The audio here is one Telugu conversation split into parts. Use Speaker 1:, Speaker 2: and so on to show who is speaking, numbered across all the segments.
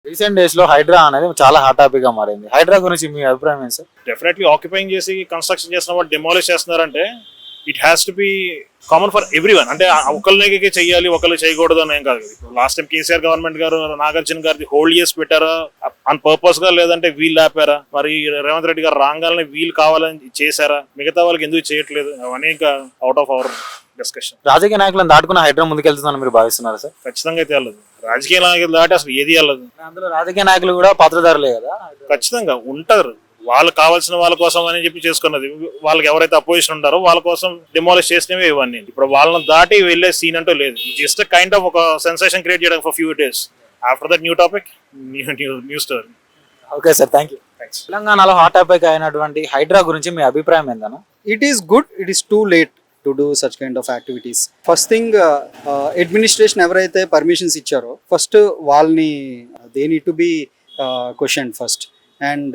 Speaker 1: రీసెంట్ డేస్ లో హైడ్రా అనేది చాలా హాట్ టాపిక్ గా మారింది. హైడ్రా గురించి మీ అభిప్రాయం ఏంటి సార్?
Speaker 2: డెఫినెట్లీ ఆక్యుపైయింగ్ చేసి కన్స్ట్రక్షన్ చేసిన వాడు డెమాలిష్ చేస్తున్నారంటే it has to be common for every one. అంటే ఒకళ్ళకే చెయ్యాలి ఒకళ్ళు చేయకూడదు అని ఏం కాదు. లాస్ట్ టైం కేసీఆర్ గవర్నమెంట్ గారు నాగార్జున గారి హోల్డ్ చేసి పెట్టారా ఆన్ పర్పస్ గా, లేదంటే వీళ్ళు ఆపారా? మరి రేవంత్ రెడ్డి గారు రాగానే వీళ్ళు కావాలని చేశారా? మిగతా వాళ్ళకి ఎందుకు చేయట్లేదు? అవన్నీ ఇంకా అవుట్ ఆఫ్ అవర్ డిస్కషన్.
Speaker 1: రాజకీయ నాయకులను దాటుకున్న హైడ్రా ముందుకెళ్తుందని మీరు భావిస్తున్నారా సార్?
Speaker 2: ఖచ్చితంగా అయితే వెళ్ళదు. రాజకీయ నాయకులు దాటి అసలు ఏది వెళ్ళదు.
Speaker 1: అందులో రాజకీయ నాయకులు కూడా పాత్రధారులే కదా.
Speaker 2: ఖచ్చితంగా ఉంటారు. వాళ్ళు కావాల్సిన వాళ్ళ కోసం అని చెప్పి చేసుకున్నది. వాళ్ళకి ఎవరైతే అపోజిషన్ ఉంటారో వాళ్ళ కోసం డిమాలిష్ చేసినవి ఇవన్నీ. ఇప్పుడు వాళ్ళని దాటి వెళ్లే సీన్ అంటూ లేదు. జస్ట్ కైండ్ ఆఫ్ ఒక సెన్సేషన్ క్రియేట్ చేయడం for few days. After that new topic, new story.
Speaker 1: Okay sir, thank you. తెలంగాణలో హాట్ టాపిక్ అయినటువంటి హైడ్రా గురించి మీ అభిప్రాయం ఏందన్నా?
Speaker 3: It is good. It is too late to do such kind of activities. First thing, administration ఎవరైతే పర్మిషన్స్ ఇచ్చారో ఫస్ట్ వాళ్ళని they need to be question first. And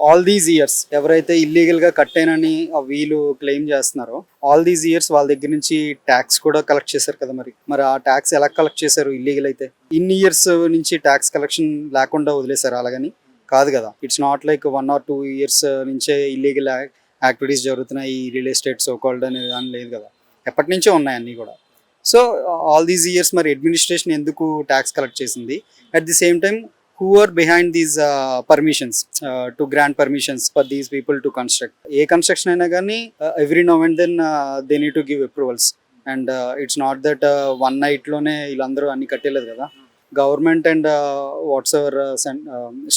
Speaker 3: all these years ఎవరైతే ఇల్లీగల్గా కట్టానని వీళ్ళు క్లెయిమ్ చేస్తున్నారో ఆల్ దీస్ ఇయర్స్ వాళ్ళ దగ్గర నుంచి ట్యాక్స్ కూడా కలెక్ట్ చేశారు కదా. మరి ఆ ట్యాక్స్ ఎలా కలెక్ట్ చేశారు? ఇల్లీగల్ అయితే ఇన్ని ఇయర్స్ నుంచి ట్యాక్స్ కలెక్షన్ లేకుండా వదిలేశారు. అలాగని కాదు కదా. It's not like 1 or 2 years నుంచే ఇల్లీగల్ యాక్టివిటీస్ జరుగుతున్నాయి ఈ రియల్ ఎస్టేట్ సో కాల్డ్ అనేది అని లేదు కదా. ఎప్పటి నుంచో ఉన్నాయి అన్నీ కూడా. సో ఆల్ దీస్ ఇయర్స్ మరి అడ్మినిస్ట్రేషన్ ఎందుకు ట్యాక్స్ కలెక్ట్ చేసింది? At the same time who are behind these permissions to grant permissions for these people to construct? A construction అయినా కానీ every now and then they need to give approvals. And it's not that one night లోనే వీళ్ళందరూ అన్ని కట్టేలేదు కదా. Government and what's ever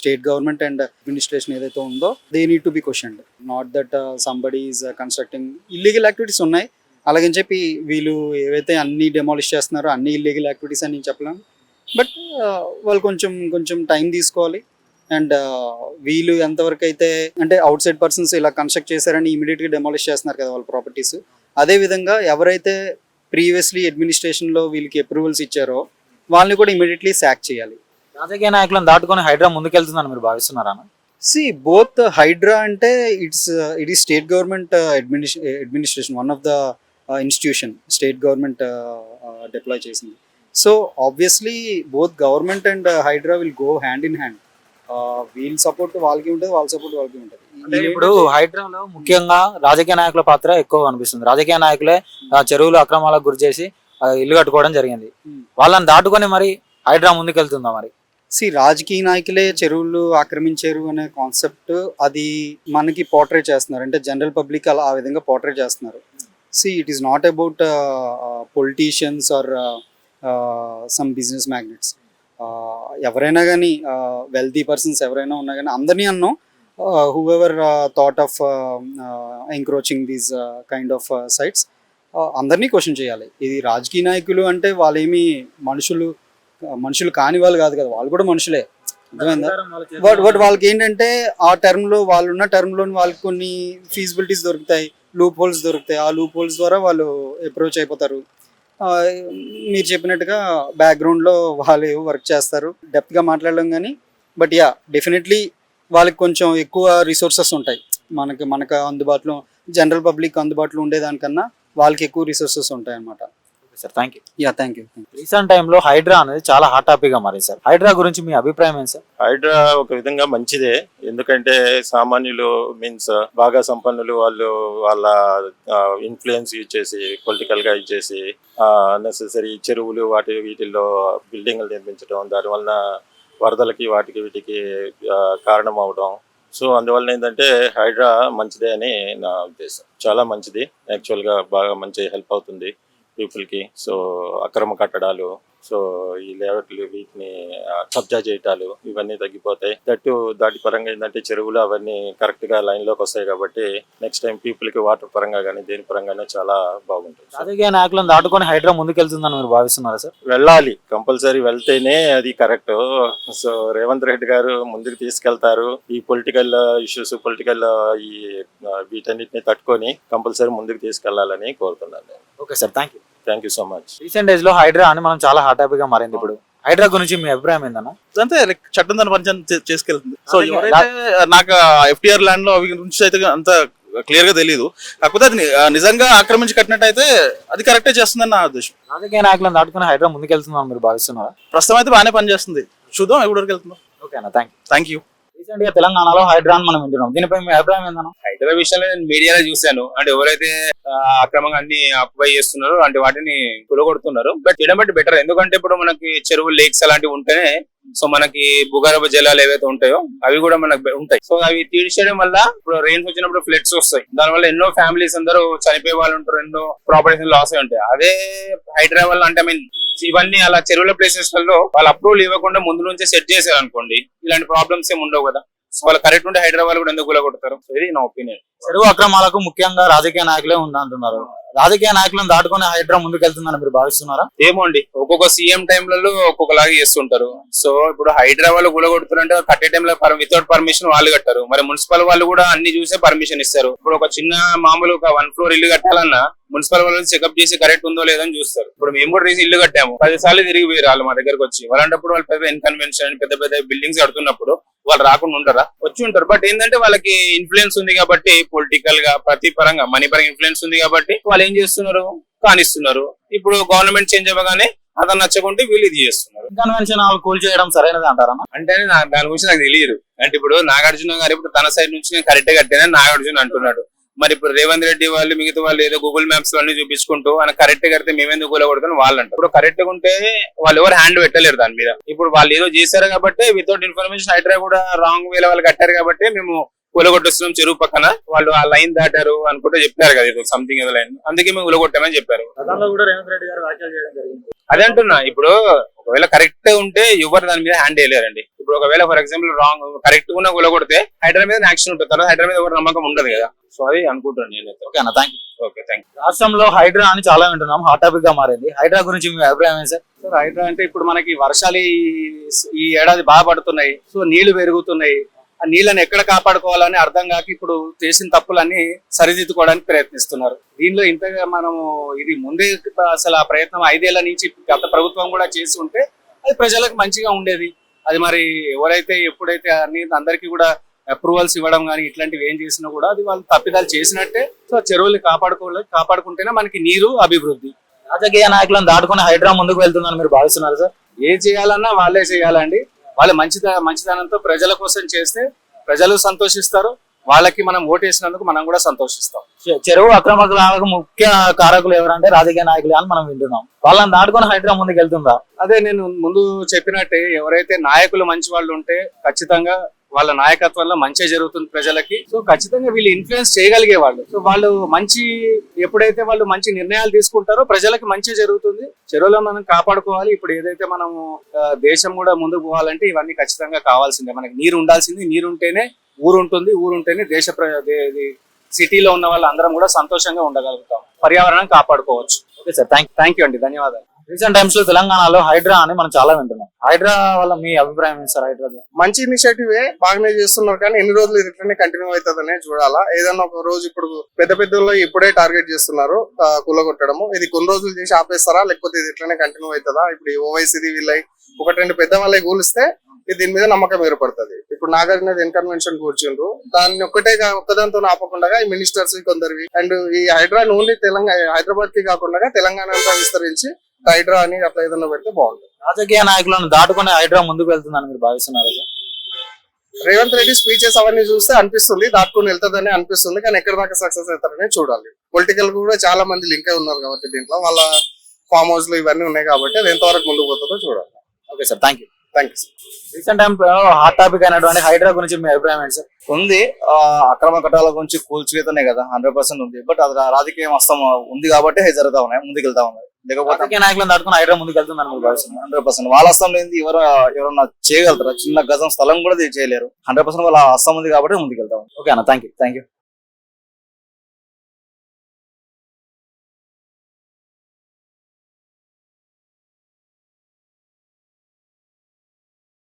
Speaker 3: state government and administration ఏదైతే ఉందో they need to be questioned. Not that somebody is constructing. Illegal activities ఉన్నాయి అలాగని చెప్పి వీళ్ళు ఏవైతే అన్ని డెమాలిష్ చేస్తున్నారో అన్ని ఇల్లీగల్ యాక్టివిటీస్ అని చెప్పలేము. బట్ వాళ్ళు కొంచెం టైం తీసుకోవాలి. అండ్ వీళ్ళు ఎంతవరకు అయితే అంటే అవుట్ సైడ్ పర్సన్స్ ఇలా కన్స్ట్రక్ట్ చేశారని ఇమీడియట్గా డెమాలిష్ చేస్తున్నారు కదా వాళ్ళ ప్రాపర్టీస్. అదేవిధంగా ఎవరైతే ప్రీవియస్లీ అడ్మినిస్ట్రేషన్లో వీళ్ళకి అప్రూవల్స్ ఇచ్చారో వాళ్ళని కూడా ఇమీడియట్లీ సాక్ చేయాలి.
Speaker 1: రాజకీయ నాయకులను దాటుకొని హైడ్రా ముందుకెళ్తుందని మీరు భావిస్తున్నారా?
Speaker 3: బోత్ హైడ్రా అంటే it is state government administration, one of the institution state government deploy చేసింది. So obviously both government and HYDRAA will go hand in hand. వీళ్ళ సపోర్ట్ వాళ్ళకి ఉంటుంది, వాళ్ళ సపోర్ట్ వాళ్ళకి ఉంటుంది.
Speaker 1: ఇప్పుడు హైడ్రాలో ముఖ్యంగా రాజకీయ నాయకుల పాత్ర ఎక్కువ అనిపిస్తుంది. రాజకీయ నాయకులే చెరువులు అక్రమాలకు గురి చేసి ఇల్లు కట్టుకోవడం జరిగింది. వాళ్ళని దాటుకొని మరి హైడ్రా ముందుకెళ్తుందా? మరి
Speaker 3: రాజకీయ నాయకులే చెరువులు ఆక్రమించారు అనే కాన్సెప్ట్ అది మనకి పోర్ట్రే చేస్తున్నారు. అంటే జనరల్ పబ్లిక్ అలా ఆ విధంగా పోర్ట్రే చేస్తున్నారు. It is not about politicians or some business magnates. ఎవరైనా కానీ వెల్తీ పర్సన్స్ ఎవరైనా ఉన్నా కానీ అందరినీ అన్నాం whoever thought of encroaching these kind of sites అందరినీ క్వశ్చన్ చేయాలి. ఇది రాజకీయ నాయకులు అంటే వాళ్ళేమి మనుషులు కాని వాళ్ళు కాదు కదా, వాళ్ళు కూడా మనుషులే. అర్థమైందా? బట్ వాళ్ళకి ఏంటంటే ఆ టర్మ్లో వాళ్ళున్న టర్మ్లో వాళ్ళకి కొన్ని ఫీజిబిలిటీస్ దొరుకుతాయి, లూప్ హోల్స్ దొరుకుతాయి. ఆ లూప్ హోల్స్ ద్వారా వాళ్ళు అప్రోచ్ అయిపోతారు. మీరు చెప్పినట్టుగా బ్యాక్గ్రౌండ్లో వాళ్ళు వర్క్ చేస్తారు. డెప్త్గా మాట్లాడలేం కానీ బట్ డెఫినెట్లీ వాళ్ళకి కొంచెం ఎక్కువ రిసోర్సెస్ ఉంటాయి. మనకు అందుబాటులో జనరల్ పబ్లిక్ అందుబాటులో ఉండేదానికన్నా వాళ్ళకి ఎక్కువ రిసోర్సెస్ ఉంటాయి అన్నమాట.
Speaker 1: Sir thank you.
Speaker 3: Thank you.
Speaker 1: Recent టైంలో హైడ్రా అనేది చాలా హాట్ టాపిక్ గా మారింది సార్. హైడ్రా గురించి మీ అభిప్రాయం ఏంటి సార్?
Speaker 4: హైడ్రా ఒక విధంగా మంచిదే. ఎందుకంటే సామాన్యులు మీన్స్ బాగా సంపన్నులు వాళ్ళు వాళ్ళ ఇన్ఫ్లుయెన్స్ యూజ్ చేసి పొలిటికల్ గా యూజ్ చేసి నెసెసరీ చెరువులు వీటిల్లో బిల్డింగ్లు నిర్మించడం, దానివల్ల వరదలకి వీటికి కారణం అవడం. సో అందువల్ల ఏంటంటే హైడ్రా మంచిదే అని నా ఉద్దేశం. చాలా మంచిది యాక్చువల్గా, బాగా మంచి హెల్ప్ అవుతుంది పీపుల్కి. సో అక్రమ కట్టడాలు, సో ఈ లేఅవుట్లు వీటిని కబ్జా చేయటాలు ఇవన్నీ తగ్గిపోతాయి. దాటి పరంగా ఏంటంటే చెరువులు అవన్నీ కరెక్ట్గా లైన్లోకి వస్తాయి కాబట్టి నెక్స్ట్ టైం పీపుల్కి వాటర్ పరంగా కానీ దేని పరంగానే చాలా బాగుంటుంది.
Speaker 1: రాజకీయ నాయకులను దాటుకొని హైడ్రా ముందుకెళ్తుందని మీరు భావిస్తున్నారా సార్?
Speaker 4: వెళ్ళాలి, కంపల్సరీ వెళ్తేనే అది కరెక్ట్. సో రేవంత్ రెడ్డి గారు ముందుకు తీసుకెళ్తారు. ఈ పొలిటికల్ ఇష్యూస్ ఈ వీటన్నిటిని తట్టుకొని కంపల్సరీ ముందుకు తీసుకెళ్లాలని కోరుతున్నాను.
Speaker 1: Okay sir, thank you.
Speaker 4: Thank you so much.
Speaker 1: Recent days లో హైడ్రా అని మనం చాలా హాట్ టాపిక్ గా మారింది. ఇప్పుడు హైడ్రా గురించి మీ అభిప్రాయం ఏందన్నా?
Speaker 5: అంటే చట్టం దాని పని చేసుకెళ్తుంది. సో ఎవరైతే నాకు ఎఫ్టీఆర్ ల్యాండ్ లో అవి గురించి అయితే అంత క్లియర్ గా తెలియదు. కాకపోతే అది నిజంగా ఆక్రమించి కట్టినట్టయితే అది కరెక్టే చేస్తుందని నా ఉద్దేశం.
Speaker 1: రాజకీయ నాయకులను దాటుకుని హైడ్రా ముందుకెళ్తుందని మీరు భావిస్తున్నారా?
Speaker 5: ప్రస్తుతం అయితే బాగానే పనిచేస్తుంది. చూద్దాం ఎప్పటి వరకు వెళ్తున్నాం.
Speaker 1: ఓకే అన్న, thank you.
Speaker 5: Thank you.
Speaker 1: Recent గా తెలంగాణలో హైడ్రా అని మనం వింటున్నాం, దీనిపై మీ అభిప్రాయం ఏందన్నా?
Speaker 6: హైదరాబాద్ విషయంలో నేను మీడియాలో చూశాను. అంటే ఎవరైతే అక్రమంగా అన్ని ఆక్యుపై చేస్తున్నారో అంటే వాటిని కూలగొడుతున్నారు. బట్ చేయడం బట్టి బెటర్. ఎందుకంటే ఇప్పుడు మనకి చెరువులు, లేక్స్ అలాంటివి ఉంటేనే సో మనకి భూగర్భ జలాలు ఏవైతే ఉంటాయో అవి కూడా మనకు ఉంటాయి. సో అవి తీసేయడం వల్ల ఇప్పుడు రెయిన్స్ వచ్చినప్పుడు ఫ్లడ్స్ వస్తాయి. దానివల్ల ఎన్నో ఫ్యామిలీస్ అందరూ చనిపోయే వాళ్ళు ఉంటారు, ఎన్నో ప్రాపర్టీస్ లాస్ అయి ఉంటాయి. అదే హైదరాబాద్ అంటే ఇవన్నీ అలా చెరువుల ప్లేసెస్ లలో వాళ్ళు అప్రూవల్ ఇవ్వకుండా ముందు నుంచే సెట్ చేశారు అనుకోండి, ఇలాంటి ప్రాబ్లమ్స్ ఏమి ఉండవు కదా. సో వాళ్ళు కరెక్ట్ ఉంటే హైదరాబాద్ కూడా ఎందుకు కూలగొడతారు? ఇది నా ఒపీనియన్.
Speaker 1: చెరువు అక్రమాలకు ముఖ్యంగా రాజకీయ నాయకులే ఉందంటున్నారు. రాజకీయ నాయకులను దాటుకుని హైడ్రా ముందుకెళ్తుందని మీరు భావిస్తున్నారా?
Speaker 6: ఏమో అండి, ఒక్కొక్క సీఎం టైంలలో ఒక్కొక్కలాగా చేస్తుంటారు. సో ఇప్పుడు హైదరాబాద్ లో కూలగొడుతారంటే కట్టే టైంలో వితౌట్ పర్మిషన్ వాళ్ళు కట్టారు. మరి మున్సిపల్ వాళ్ళు కూడా అన్ని చూసే పర్మిషన్ ఇస్తారు. ఇప్పుడు ఒక చిన్న మామూలు ఒక 1 floor ఇల్లు కట్టాలన్నా మున్సిపల్ వాళ్ళు చెకప్ చేసి కరెక్ట్ ఉందో లేదని చూస్తారు. ఇప్పుడు మేము కూడా ఇల్లు కట్టాము, 10 సార్లు తిరిగి పోయారు వాళ్ళు మా దగ్గరకు వచ్చి. అలాంటప్పుడు వాళ్ళు పెద్ద ఇన్కన్వెన్షన్ పెద్ద పెద్ద బిల్డింగ్స్ కడుతున్నప్పుడు వాళ్ళు రాకుండా ఉంటారా? వచ్చి ఉంటారు. బట్ ఏంటంటే వాళ్ళకి ఇన్ఫ్లుయెన్స్ ఉంది కాబట్టి, పొలిటికల్ గా ప్రతి పరంగా మనీ పరంగా ఇన్ఫ్లుయెన్స్ ఉంది కాబట్టి వాళ్ళు ఏం చేస్తున్నారు, కానిస్తున్నారు. ఇప్పుడు గవర్నమెంట్ చేంజ్ అవ్వగానే అతను నచ్చకుంటే వీళ్ళు ఇది చేస్తున్నారు.
Speaker 1: కన్వెన్షన్ హాల్ కూల్ చేయడం సరైనది అంటారా?
Speaker 6: అంటే దాని గురించి నాకు తెలియదు. అంటే ఇప్పుడు నాగార్జున గారు ఇప్పుడు తన సైడ్ నుంచి నేను కరెక్ట్ కట్టానని నాగార్జున అంటున్నాడు. మరి ఇప్పుడు రేవంత్ రెడ్డి వాళ్ళు మిగతా వాళ్ళు ఏదో గూగుల్ మ్యాప్స్ అన్ని చూపించుకుంటూ ఆయన కరెక్ట్ కడితే మేమెందుకు కూలగొడతాను వాళ్ళు అంటారు. ఇప్పుడు కరెక్ట్ గా ఉంటే వాళ్ళు ఎవరు హ్యాండ్ పెట్టలేరు దాని మీద. ఇప్పుడు వాళ్ళు ఏదో చేశారు కాబట్టి వితౌట్ ఇన్ఫర్మేషన్ హైడ్రా కూడా రాంగ్ వేల వాళ్ళు కట్టారు కాబట్టి మేము కూలగొట్టొస్తున్నాం చెరువు పక్కన, వాళ్ళు ఆ లైన్ దాటారు అనుకుంటే చెప్పారు కదా, ఇది సంథింగ్ ఏదో లైన్, అందుకే మేము కూలగొట్టామని చెప్పారు. అదే అంటున్నా. ఇప్పుడు ఒకవేళ కరెక్ట్ ఉంటే ఎవరు దాని మీద హ్యాండ్ వేయలేరండి. ఇప్పుడు ఒకవేళ ఫర్ ఎగ్జాంపుల్ రాంగ్ కరెక్ట్ గా కూలగొడితే హైడ్రా మీద యాక్షన్ ఉంటుంది, తర్వాత హైడ్రా మీద ఎవరు నమ్మకం ఉండదు కదా. సో అది అనుకుంటున్నాను నేనైతే.
Speaker 1: ఓకే అన్న, thank you.
Speaker 6: Okay, thank you.
Speaker 1: రాష్ట్రంలో హైడ్రా అని చాలా వింటున్నాం, హాట్ టాపిక్ గా మారింది. హైడ్రా గురించి మీ అభిప్రాయం ఏంటి సార్?
Speaker 3: సార్ హైడ్రా అంటే ఇప్పుడు మనకి వర్షాలు ఈ ఏడాది బాగా పడుతున్నాయి. సో నీళ్లు పెరుగుతున్నాయి. ఆ నీళ్ళని ఎక్కడ కాపాడుకోవాలని అర్థం కాక ఇప్పుడు చేసిన తప్పులన్నీ సరిదిద్దుకోవడానికి ప్రయత్నిస్తున్నారు. దీనిలో ఇంతగా మనము ఇది ముందే అసలు ఆ ప్రయత్నం 5 ఏళ్ల నుంచి గత ప్రభుత్వం కూడా చేసి ఉంటే అది ప్రజలకు మంచిగా ఉండేది. అది మరి ఎవరైతే ఎప్పుడైతే అందరికీ కూడా అప్రూవల్స్ ఇవ్వడం కానీ ఇట్లాంటివి ఏం చేసినా కూడా అది వాళ్ళు తప్పిదాలు చేసినట్టే. సో చెరువులు కాపాడుకుంటేనే మనకి నీరు అభివృద్ధి.
Speaker 1: రాజకీయ నాయకులను దాటుకుని హైడ్రా ముందుకు వెళ్తుందని మీరు భావిస్తున్నారు సార్?
Speaker 3: ఏం చేయాలన్నా వాళ్ళే చేయాలండి. వాళ్ళు మంచితనంతో ప్రజల కోసం చేస్తే ప్రజలు సంతోషిస్తారు. వాళ్ళకి మనం ఓటేసినందుకు మనం కూడా సంతోషిస్తాం.
Speaker 1: చెరువు అక్రమాలకు ముఖ్య కారకులు ఎవరంటే రాజకీయ నాయకులు అని మనం వింటున్నాం. వాళ్ళని దాటుకొని హైడ్రా ముందుకు వెళ్తుందా?
Speaker 3: అదే నేను ముందు చెప్పినట్టే, ఎవరైతే నాయకులు మంచి వాళ్ళు ఉంటే ఖచ్చితంగా వాళ్ళ నాయకత్వంలో మంచి జరుగుతుంది ప్రజలకి. సో ఖచ్చితంగా వీళ్ళు ఇన్ఫ్లుయెన్స్ చేయగలిగే వాళ్ళు. సో వాళ్ళు ఎప్పుడైతే వాళ్ళు మంచి నిర్ణయాలు తీసుకుంటారో ప్రజలకి మంచి జరుగుతుంది. చెరువులో మనం కాపాడుకోవాలి. ఇప్పుడు ఏదైతే మనము దేశం కూడా ముందుకు పోవాలంటే ఇవన్నీ ఖచ్చితంగా కావాల్సిందే. మనకి నీరు ఉండాల్సింది. నీరు ఉంటేనే ఊరు ఉంటుంది. ఊరు ఉంటేనే సిటీలో ఉన్న వాళ్ళు అందరం కూడా సంతోషంగా ఉండగలుగుతాం. పర్యావరణం కాపాడుకోవచ్చు.
Speaker 1: ఓకే సార్, థ్యాంక్ యూ
Speaker 3: అండి, ధన్యవాదాలు.
Speaker 1: రీసెంట్ టైమ్స్ లో తెలంగాణలో హైడ్రా అని మనం చాలా వింటున్నాం. హైడ్రా వల్ల మీ అభిప్రాయం ఏంటి సార్? హైడ్రా
Speaker 7: మంచి ఇనిషియేటివ్ బాగానే చేస్తున్నారు, కానీ ఎన్ని రోజులు ఇది ఇట్లనే కంటిన్యూ అవుతుందనే చూడాలా. ఏదన్నా ఒక రోజు ఇప్పుడు పెద్ద ఇప్పుడే టార్గెట్ చేస్తున్నారు కూలగొట్టడము. ఇది కొన్ని రోజులు చేసి ఆపేస్తారా, లేకపోతే ఇది ఇట్లనే కంటిన్యూ అవుతుందా? ఇప్పుడు ఓవైసీ వీళ్ళై 1-2 పెద్ద వాళ్ళకి కూలిస్తే దీని మీద నమ్మకం ఏర్పడుతుంది. ఇప్పుడు నాగార్జున ఇన్కన్వెన్షన్ కూర్చుండ్రు, దాన్ని ఒక్కదాంతో ఆపకుండా ఈ మినిస్టర్స్ కొందరివి అండ్ ఈ హైడ్రా ఓన్లీ హైదరాబాద్ కి కాకుండా తెలంగాణ అంతా విస్తరించి హైడ్రా అని అట్లా ఏదైనా పెడితే బాగుంటుంది.
Speaker 1: రాజకీయ నాయకులను దాటుకుని హైడ్రా ముందుకు వెళ్తుందని మీరు భావిస్తున్నారు?
Speaker 7: రేవంత్ రెడ్డి స్పీచెస్ అవన్నీ చూస్తే అనిపిస్తుంది దాటుకుని వెళ్తుందని అనిపిస్తుంది, కానీ ఎక్కడ దాకా సక్సెస్ అవుతారనే చూడాలి. పొలిటికల్ కూడా చాలా మంది లింక్ అయి ఉన్నారు కాబట్టి దీంట్లో వాళ్ళ ఫామ్ హౌస్ లో ఇవన్నీ ఉన్నాయి కాబట్టి అది ఎంతవరకు ముందుకు పోతుందో చూడాలి.
Speaker 1: Okay sir, thank you
Speaker 7: sir.
Speaker 1: Recent time hot topic అయినటువంటి హైడ్రా గురించి మీ అభిప్రాయం ఏంటి సార్?
Speaker 8: ఉంది. అక్రమ కట్టాల గురించి కూల్చివేతనే కదా 100% ఉంది. బట్ అది రాజకీయం వస్తాం ఉంది కాబట్టి జరుగుతా ఉన్నాయి, ముందుకు వెళ్తా ఉన్నాయి. లేకపోతే
Speaker 1: రాజకీయ నాయకులను దాటుకుని హైడ్రా ముందుకు వెళ్తుందని మీరు భావిస్తున్నారు?
Speaker 8: 100% వాళ్ళ హస్తం లేని ఎవరన్నా చేయగలుగుతారా? చిన్న గజం స్థలం కూడా చేయలేరు. 100% వాళ్ళ హస్తం ఉంది కాబట్టి ముందుకు వెళ్తా ఉంది.
Speaker 1: ఓకే అన్న, థ్యాంక్ యూ.